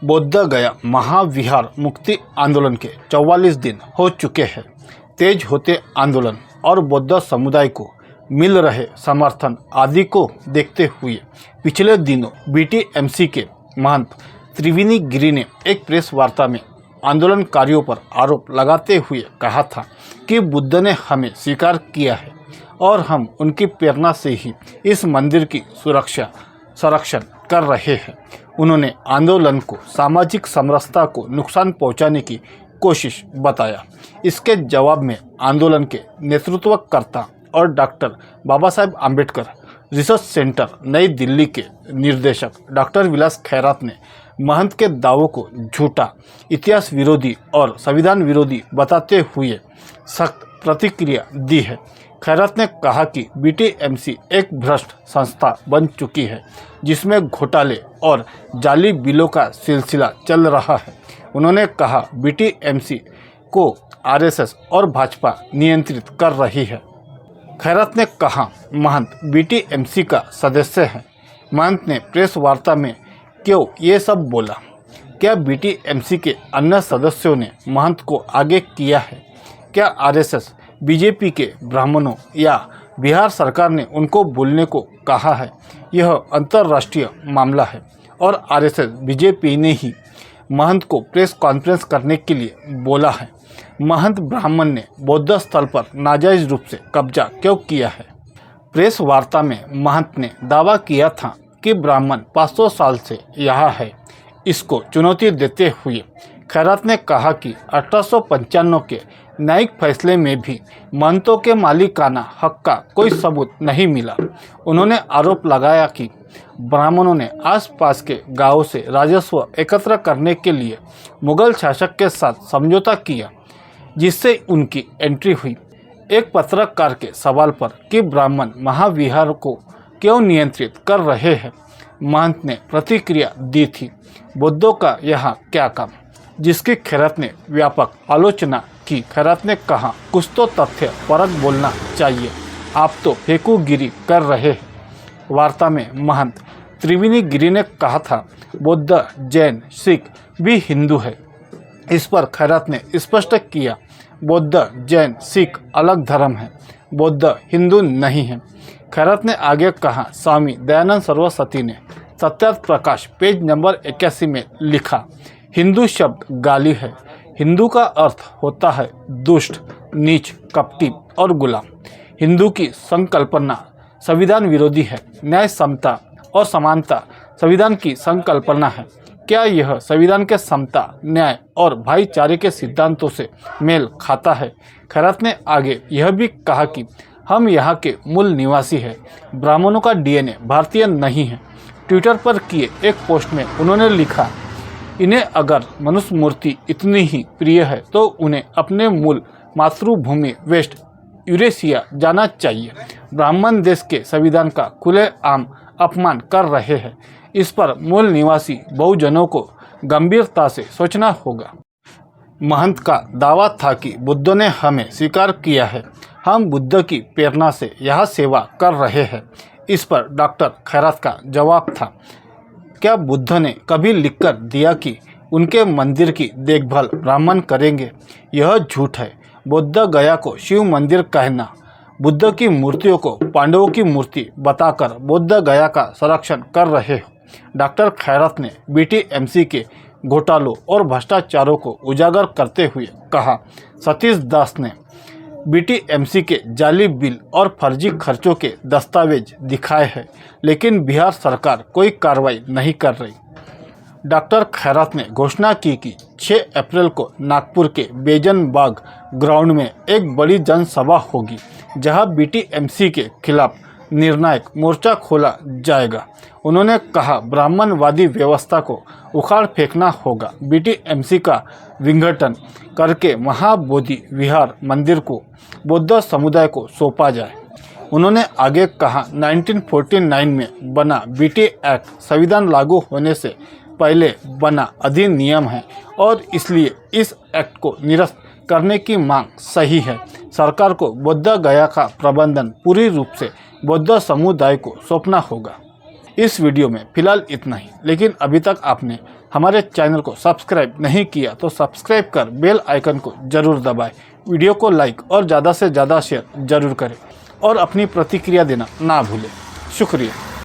बोध गया महाविहार मुक्ति आंदोलन के 44 दिन हो चुके हैं। तेज होते आंदोलन और बौद्ध समुदाय को मिल रहे समर्थन आदि को देखते हुए पिछले दिनों बीटीएमसी के महंत त्रिवेणी गिरि ने एक प्रेस वार्ता में आंदोलनकारियों पर आरोप लगाते हुए कहा था कि बुद्ध ने हमें स्वीकार किया है और हम उनकी प्रेरणा से ही इस मंदिर की संरक्षण कर रहे हैं। उन्होंने आंदोलन को सामाजिक समरसता को नुकसान पहुंचाने की कोशिश बताया। इसके जवाब में आंदोलन के नेतृत्वकर्ता और doctor Baba Saheb Ambedkar research centre नई दिल्ली के निर्देशक डॉक्टर विलास खैरात ने महंत के दावों को झूठा, इतिहास विरोधी और संविधान विरोधी बताते हुए सख्त प्रतिक्रिया दी है। खैरात ने कहा कि बीटीएमसी एक भ्रष्ट संस्था बन चुकी है जिसमें घोटाले और जाली बिलों का सिलसिला चल रहा है। उन्होंने कहा बीटीएमसी को आरएसएस और भाजपा नियंत्रित कर रही है। खैरात ने कहा महंत बीटीएमसी का सदस्य है। महंत ने प्रेस वार्ता में क्यों ये सब बोला? क्या बीटीएमसी के अन्य सदस्यों ने महंत को आगे किया है? क्या आरएसएस बीजेपी के ब्राह्मणों या बिहार सरकार ने उनको बोलने को कहा है? यह अंतर्राष्ट्रीय मामला है और आरएसएस बीजेपी ने ही महंत को प्रेस कॉन्फ्रेंस करने के लिए बोला है। महंत ब्राह्मण ने बौद्ध स्थल पर नाजायज रूप से कब्जा क्यों किया है? प्रेस वार्ता में महंत ने दावा किया था कि ब्राह्मण 500 साल से यहाँ है। इसको चुनौती देते हुए खैरात ने कहा कि 1895 के न्यायिक फैसले में भी महंतों के मालिकाना हक का कोई सबूत नहीं मिला। उन्होंने आरोप लगाया कि ब्राह्मणों ने आसपास के गांवों से राजस्व एकत्र करने के लिए मुगल शासक के साथ समझौता किया, जिससे उनकी एंट्री हुई। एक पत्रकार के सवाल पर कि ब्राह्मण महाविहार को क्यों नियंत्रित कर रहे हैं, महंत ने प्रतिक्रिया दी थी, बौद्धों का यहाँ क्या काम, जिसकी खैरात ने व्यापक आलोचना की। खैरात ने कहा कुछ तो तथ्य परक बोलना चाहिए, आप तो फेंकूगिरी कर रहे हैं। वार्ता में महंत त्रिवेणी गिरि ने कहा था बौद्ध, जैन, सिख भी हिंदू है। इस पर खैरात ने स्पष्ट किया बौद्ध, जैन, सिख अलग धर्म है, बौद्ध हिंदू नहीं है। खैरात ने आगे कहा स्वामी दयानंद सरस्वती ने सत्यार्थ प्रकाश पेज नंबर 81 में लिखा, हिंदू शब्द गाली है। हिंदू का अर्थ होता है दुष्ट, नीच, कपटी और गुलाम। हिंदू की संकल्पना संविधान विरोधी है। न्याय, समता और समानता संविधान की संकल्पना है। क्या यह संविधान के समता, न्याय और भाईचारे के सिद्धांतों से मेल खाता है? खैरात ने आगे यह भी कहा कि हम यहाँ के मूल निवासी हैं। ब्राह्मणों का डीएनए भारतीय नहीं है। ट्विटर पर किए एक पोस्ट में उन्होंने लिखा, इन्हें अगर मनुष्य मूर्ति इतनी ही प्रिय है तो उन्हें अपने मूल मातृभूमि वेस्ट यूरेशिया जाना चाहिए। ब्राह्मण देश के संविधान का खुलेआम अपमान कर रहे हैं। इस पर मूल निवासी बहुजनों को गंभीरता से सोचना होगा। महंत का दावा था कि बुद्ध ने हमें स्वीकार किया है, हम बुद्ध की प्रेरणा से यह सेवा कर रहे हैं। इस पर डॉक्टर खैरात का जवाब था, क्या बुद्ध ने कभी लिखकर दिया कि उनके मंदिर की देखभाल ब्राह्मण करेंगे? यह झूठ है। बोध गया को शिव मंदिर कहना, बुद्ध की मूर्तियों को पांडवों की मूर्ति बताकर बोध गया का संरक्षण कर रहे हो। डॉक्टर खैरात ने बीटीएमसी के घोटालों और भ्रष्टाचारों को उजागर करते हुए कहा, सतीश दास ने बीटीएमसी के जाली बिल और फर्जी खर्चों के दस्तावेज दिखाए हैं, लेकिन बिहार सरकार कोई कार्रवाई नहीं कर रही। डॉक्टर खैरात ने घोषणा की कि 6 अप्रैल को नागपुर के बेजन बाग ग्राउंड में एक बड़ी जनसभा होगी, जहां बीटीएमसी के खिलाफ निर्णायक मोर्चा खोला जाएगा। उन्होंने कहा ब्राह्मणवादी व्यवस्था को उखाड़ फेंकना होगा। बीटीएमसी का विघटन करके महाबोधि विहार मंदिर को बौद्ध समुदाय को सौंपा जाए। उन्होंने आगे कहा 1949 में बना बीटी एक्ट संविधान लागू होने से पहले बना अधिनियम है और इसलिए इस एक्ट को निरस्त करने की मांग सही है। सरकार को बोध गया का प्रबंधन पूरी रूप से बौद्ध समुदाय को सौंपना होगा। इस वीडियो में फ़िलहाल इतना ही, लेकिन अभी तक आपने हमारे चैनल को सब्सक्राइब नहीं किया तो सब्सक्राइब कर बेल आइकन को ज़रूर दबाएं। वीडियो को लाइक और ज़्यादा से ज़्यादा शेयर ज़रूर करें और अपनी प्रतिक्रिया देना ना भूलें। शुक्रिया।